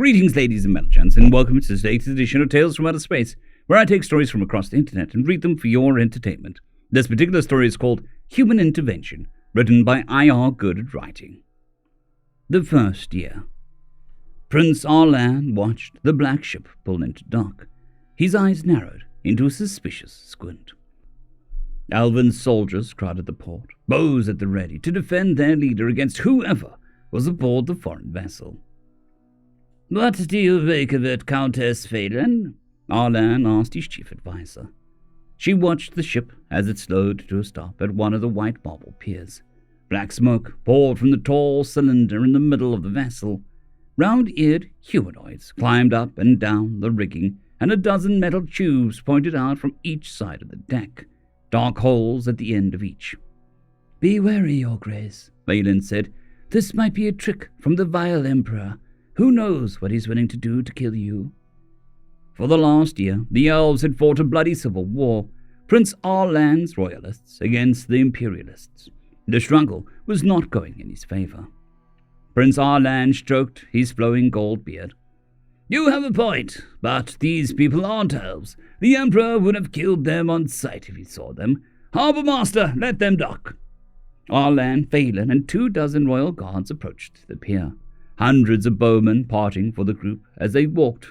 Greetings, ladies and gents, and welcome to this latest edition of Tales from Outer Space, where I take stories from across the internet and read them for your entertainment. This particular story is called Human Intervention, written by IAreGoodAtRighting. The first year. Prince Arlan watched the black ship pull into dock. His eyes narrowed into a suspicious squint. Elven soldiers crowded the port, bows at the ready, to defend their leader against whoever was aboard the foreign vessel. "What do you make of it, Countess Phelan?" Arlan asked his chief advisor. She watched the ship as it slowed to a stop at one of the white marble piers. Black smoke poured from the tall cylinder in the middle of the vessel. Round-eared humanoids climbed up and down the rigging, and a dozen metal tubes pointed out from each side of the deck, dark holes at the end of each. "Be wary, Your Grace," Phelan said. "This might be a trick from the vile Emperor. Who knows what he's willing to do to kill you?" For the last year, the elves had fought a bloody civil war, Prince Arlan's royalists against the imperialists. The struggle was not going in his favor. Prince Arlan stroked his flowing gold beard. "You have a point, but these people aren't elves. The Emperor would have killed them on sight if he saw them. Harbour Master, let them dock." Arlan, Phelan, and 24 royal guards approached the pier, hundreds of bowmen parting for the group as they walked.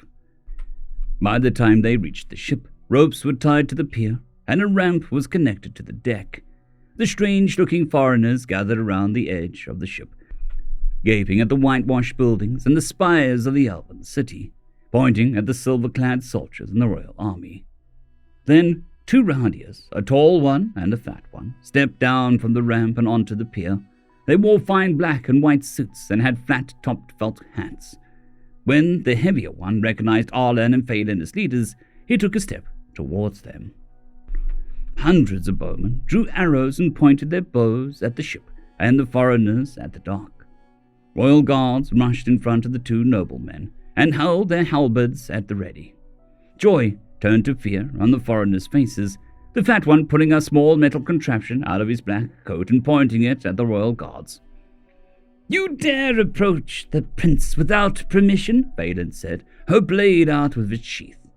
By the time they reached the ship, ropes were tied to the pier, and a ramp was connected to the deck. The strange-looking foreigners gathered around the edge of the ship, gaping at the whitewashed buildings and the spires of the elven city, pointing at the silver-clad soldiers in the royal army. Then 2 rowdiers, a tall one and a fat one, stepped down from the ramp and onto the pier. They wore fine black and white suits and had flat-topped felt hats. When the heavier one recognized Arlan and Phelan as leaders, he took a step towards them. Hundreds of bowmen drew arrows and pointed their bows at the ship and the foreigners at the dock. Royal guards rushed in front of the 2 noblemen and held their halberds at the ready. Joy turned to fear on the foreigners' faces, the fat one pulling a small metal contraption out of his black coat and pointing it at the royal guards. "You dare approach the prince without permission?" Phelan said, her blade out of its sheath.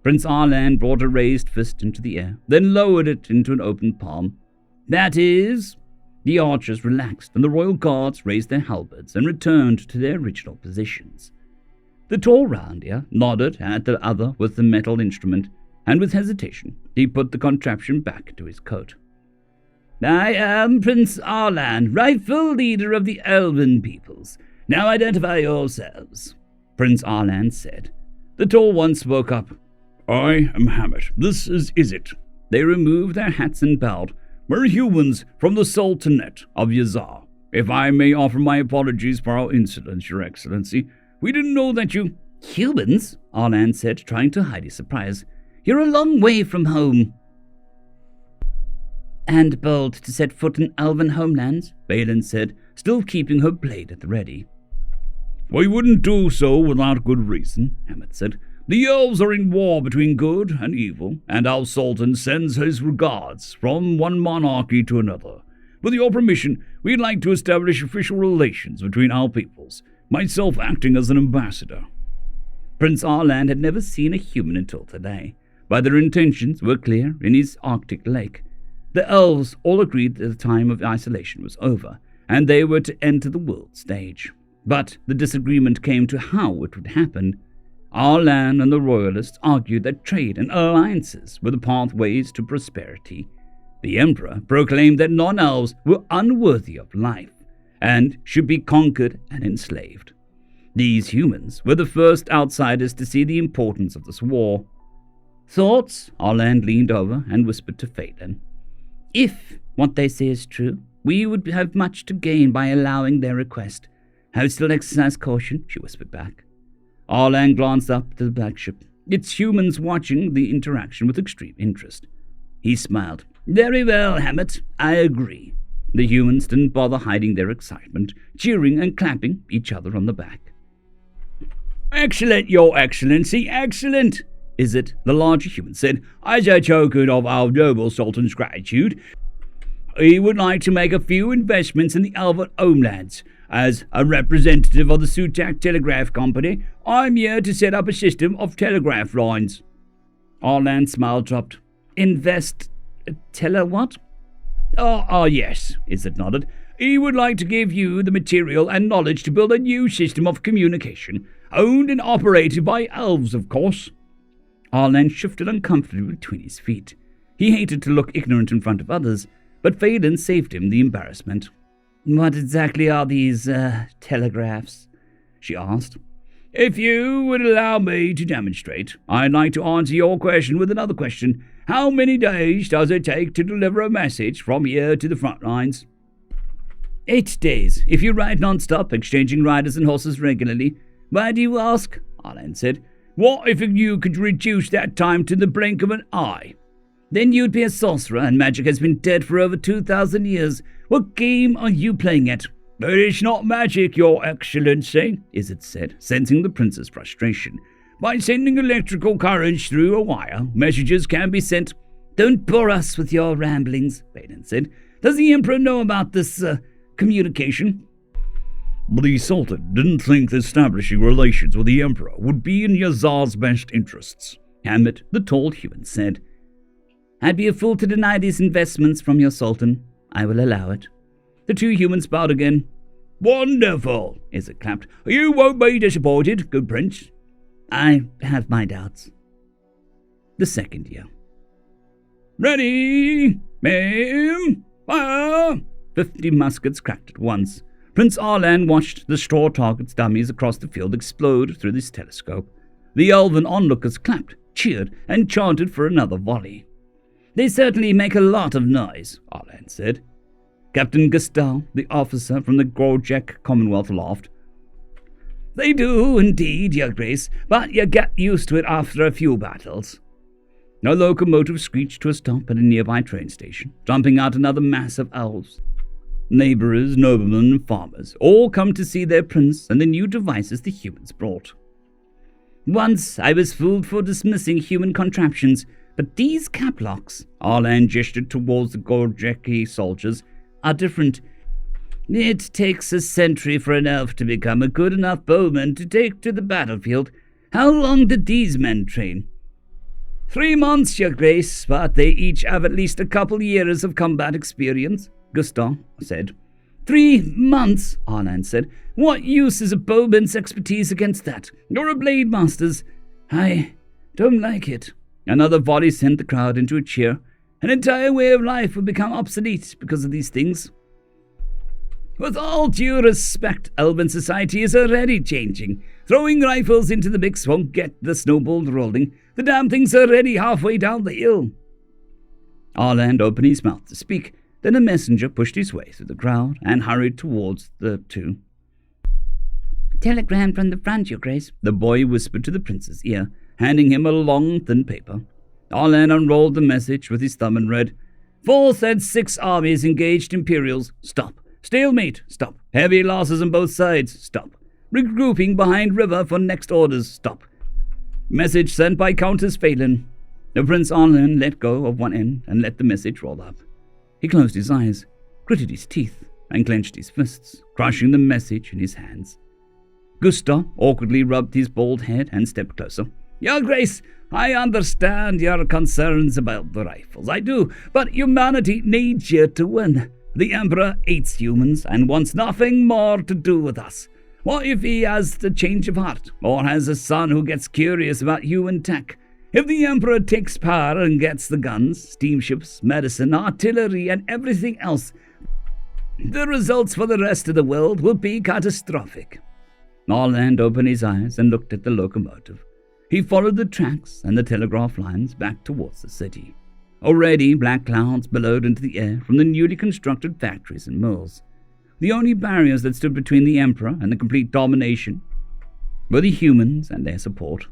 Prince Arlan brought a raised fist into the air, then lowered it into an open palm. "That is—" The archers relaxed, and the royal guards raised their halberds and returned to their original positions. The tall roundier nodded at the other with the metal instrument, and with hesitation, he put the contraption back into his coat. "I am Prince Arlan, rightful leader of the elven peoples. Now identify yourselves," Prince Arlan said. The tall one spoke up. "I am Hammett. This is Izzet." They removed their hats and bowed. "We're humans from the Sultanate of Yazar. If I may offer my apologies for our insolence, Your Excellency. We didn't know that you—" "Humans?" Arlan said, trying to hide his surprise. "You're a long way from home." "And bold to set foot in elven homelands," Phelan said, still keeping her blade at the ready. "We wouldn't do so without good reason," Hammett said. "The elves are in war between good and evil, and our Sultan sends his regards from one monarchy to another. With your permission, we'd like to establish official relations between our peoples, myself acting as an ambassador." Prince Arlan had never seen a human until today, but their intentions were clear in his Arctic lake. The elves all agreed that the time of isolation was over, and they were to enter the world stage. But the disagreement came to how it would happen. Arlan and the royalists argued that trade and alliances were the pathways to prosperity. The Emperor proclaimed that non-elves were unworthy of life and should be conquered and enslaved. These humans were the first outsiders to see the importance of this war. "Thoughts?" Arlan leaned over and whispered to Phelan. "If what they say is true, we would have much to gain by allowing their request. I would still exercise caution," she whispered back. Arlan glanced up to the black ship, its humans watching the interaction with extreme interest. He smiled. "Very well, Hammett, I agree." The humans didn't bother hiding their excitement, cheering and clapping each other on the back. "Excellent, Your Excellency, excellent," Izzet, the larger human, said. "As a token of our noble Sultan's gratitude, we would like to make a few investments in the elven homelands. As a representative of the Sutak Telegraph Company, I'm here to set up a system of telegraph lines. Arlan's smile dropped. What? Yes, Izzet nodded. He would like to give you the material and knowledge to build a new system of communication, owned and operated by elves, of course. Arlan shifted uncomfortably between his feet. He hated to look ignorant in front of others, but Phelan saved him the embarrassment. What exactly are these, telegraphs? She asked. If you would allow me to demonstrate, I'd like to answer your question with another question. How many days does it take to deliver a message from here to the front lines? 8 days, if you ride non-stop, exchanging riders and horses regularly. Why do you ask? Arlan said. What if you could reduce that time to the blink of an eye? Then you'd be a sorcerer, and magic has been dead for over 2,000 years. What game are you playing at? But it's not magic, Your Excellency, Izzet said, sensing the prince's frustration. By sending electrical currents through a wire, messages can be sent. Don't bore us with your ramblings, Phelan said. Does the Emperor know about this, communication? The Sultan didn't think establishing relations with the Emperor would be in Yazar's best interests, Hammett, the tall human, said. I'd be a fool to deny these investments from your Sultan. I will allow it. The two humans bowed again. Wonderful, Izzet clapped. You won't be disappointed, good prince. I have my doubts. The second year. Ready, ma'am, fire! 50 muskets cracked at once. Prince Arlan watched the straw targets dummies across the field explode through his telescope. The elven onlookers clapped, cheered, and chanted for another volley. They certainly make a lot of noise, Arlan said. Captain Gustav, the officer from the Gorjek Commonwealth, laughed. They do, indeed, Your Grace, but you get used to it after a few battles. A locomotive screeched to a stop at a nearby train station, dumping out another mass of elves. Neighbors, noblemen, and farmers all come to see their prince and the new devices the humans brought. Once I was fooled for dismissing human contraptions, but these caplocks, Arlan gestured towards the Gorjeki soldiers, are different. It takes a century for an elf to become a good enough bowman to take to the battlefield. How long did these men train? 3 months, Your Grace, but they each have at least a couple years of combat experience, Gustav said. 3 months, Arlan said. What use is a bowman's expertise against that? You're a blade master's. I don't like it. Another volley sent the crowd into a cheer. An entire way of life will become obsolete because of these things. With all due respect, elven society is already changing. Throwing rifles into the mix won't get the snowball rolling. The damn thing's already halfway down the hill. Arlan opened his mouth to speak. Then a messenger pushed his way through the crowd and hurried towards the two. Telegram from the front, Your Grace, the boy whispered to the prince's ear, handing him a long, thin paper. Arlan unrolled the message with his thumb and read, 4th and 6th armies engaged Imperials. Stop. Stalemate. Stop. Heavy losses on both sides. Stop. Regrouping behind river for next orders. Stop. Message sent by Countess Phelan. The Prince Arlan let go of one end and let the message roll up. He closed his eyes, gritted his teeth, and clenched his fists, crushing the message in his hands. Gustav awkwardly rubbed his bald head and stepped closer. Your Grace, I understand your concerns about the rifles. I do, but humanity needs you to win. The Emperor hates humans and wants nothing more to do with us. What if he has the change of heart, or has a son who gets curious about human tech? If the Emperor takes power and gets the guns, steamships, medicine, artillery, and everything else, the results for the rest of the world will be catastrophic. Arlan opened his eyes and looked at the locomotive. He followed the tracks and the telegraph lines back towards the city. Already black clouds billowed into the air from the newly constructed factories and mills. The only barriers that stood between the Emperor and the complete domination were the humans and their support.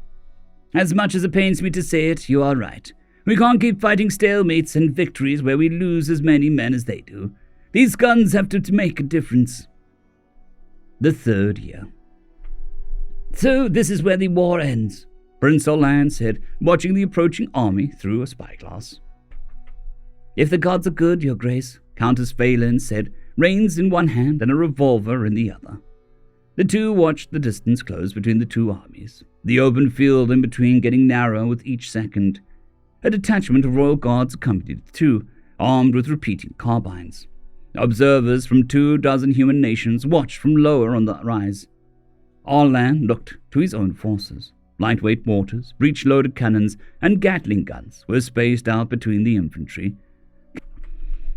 As much as it pains me to say it, you are right. We can't keep fighting stalemates and victories where we lose as many men as they do. These guns have to make a difference. The third year. So this is where the war ends, Prince Arlan said, watching the approaching army through a spyglass. If the gods are good, Your Grace, Countess Phelan said, reins in one hand and a revolver in the other. The two watched the distance close between the two armies, the open field in between getting narrower with each second. A detachment of royal guards accompanied the two, armed with repeating carbines. Observers from 24 human nations watched from lower on the rise. Arlan looked to his own forces. Lightweight mortars, breech-loaded cannons, and Gatling guns were spaced out between the infantry.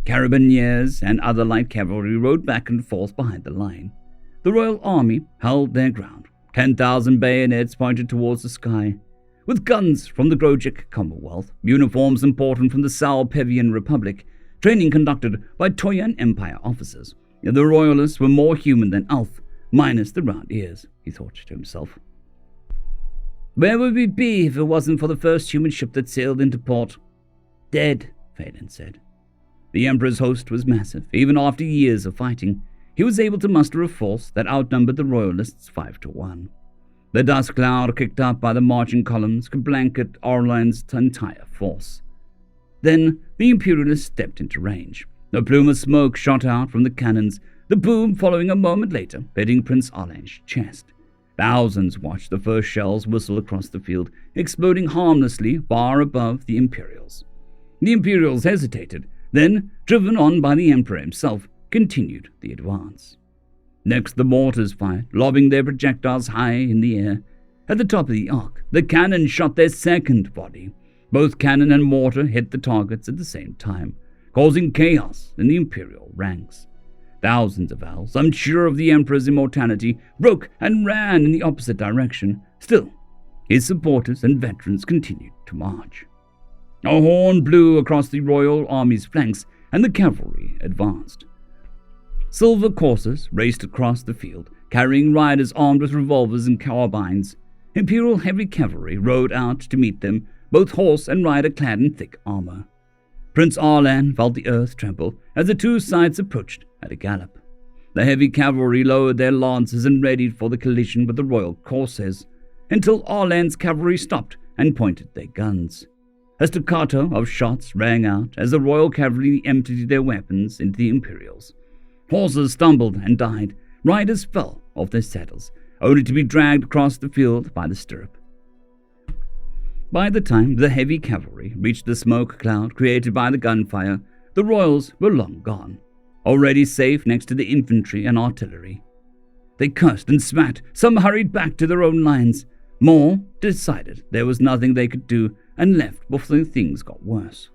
Carabiniers and other light cavalry rode back and forth behind the line. The royal army held their ground. 10,000 bayonets pointed towards the sky. With guns from the Grojik Commonwealth, uniforms imported from the Salpevian Republic, training conducted by Toyan Empire officers, the royalists were more human than elf, minus the round ears, he thought to himself. Where would we be if it wasn't for the first human ship that sailed into port? Dead, Phelan said. The Emperor's host was massive. Even after years of fighting, he was able to muster a force that outnumbered the royalists 5-1. The dust cloud kicked up by the marching columns could blanket Arlan's entire force. Then the Imperialists stepped into range. A plume of smoke shot out from the cannons, the boom following a moment later, hitting Prince Arlan's chest. Thousands watched the first shells whistle across the field, exploding harmlessly far above the Imperials. The Imperials hesitated, then, driven on by the Emperor himself, continued the advance. Next, the mortars fired, lobbing their projectiles high in the air. At the top of the arc, the cannon shot their second volley. Both cannon and mortar hit the targets at the same time, causing chaos in the Imperial ranks. Thousands of elves, unsure of the Emperor's immortality, broke and ran in the opposite direction. Still, his supporters and veterans continued to march. A horn blew across the royal army's flanks, and the cavalry advanced. Silver coursers raced across the field, carrying riders armed with revolvers and carbines. Imperial heavy cavalry rode out to meet them, both horse and rider clad in thick armor. Prince Arlan felt the earth tremble as the two sides approached at a gallop. The heavy cavalry lowered their lances and readied for the collision with the royal coursers, until Arlan's cavalry stopped and pointed their guns. A staccato of shots rang out as the royal cavalry emptied their weapons into the Imperials. Horses stumbled and died. Riders fell off their saddles, only to be dragged across the field by the stirrup. By the time the heavy cavalry reached the smoke cloud created by the gunfire, the royals were long gone, already safe next to the infantry and artillery. They cursed and spat. Some hurried back to their own lines. More decided there was nothing they could do and left before things got worse.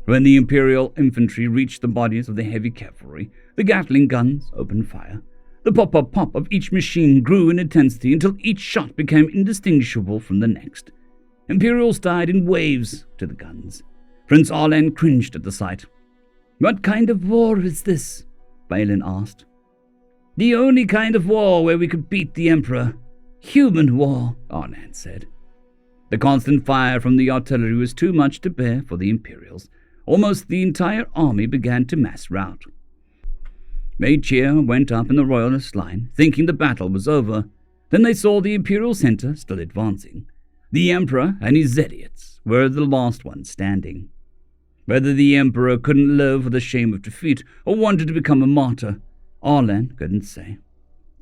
When the Imperial infantry reached the bodies of the heavy cavalry, the Gatling guns opened fire. The pop-pop-pop of each machine grew in intensity until each shot became indistinguishable from the next. Imperials died in waves to the guns. Prince Arlan cringed at the sight. "What kind of war is this?" Balin asked. "The only kind of war where we could beat the Emperor. Human war," Arlan said. The constant fire from the artillery was too much to bear for the Imperials. Almost the entire army began to mass rout. A cheer went up in the royalist line, thinking the battle was over. Then they saw the Imperial center still advancing. The Emperor and his idiots were the last ones standing. Whether the Emperor couldn't live with the shame of defeat or wanted to become a martyr, Arlan couldn't say.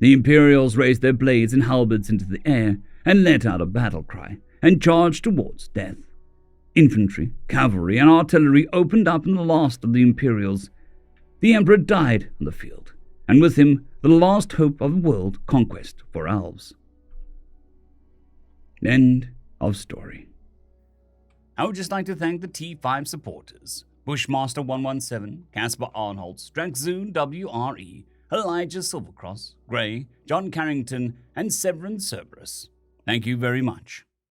The Imperials raised their blades and halberds into the air and let out a battle cry and charged towards death. Infantry, cavalry, and artillery opened up in the last of the Imperials. The Emperor died on the field, and with him the last hope of world conquest for elves. End of story. I would just like to thank the T5 supporters: Bushmaster 117, Caspar Arnholtz, Draxzoon WRE, Elijah Silvercross, Gray, John Carrington, and Severin Cerberus. Thank you very much.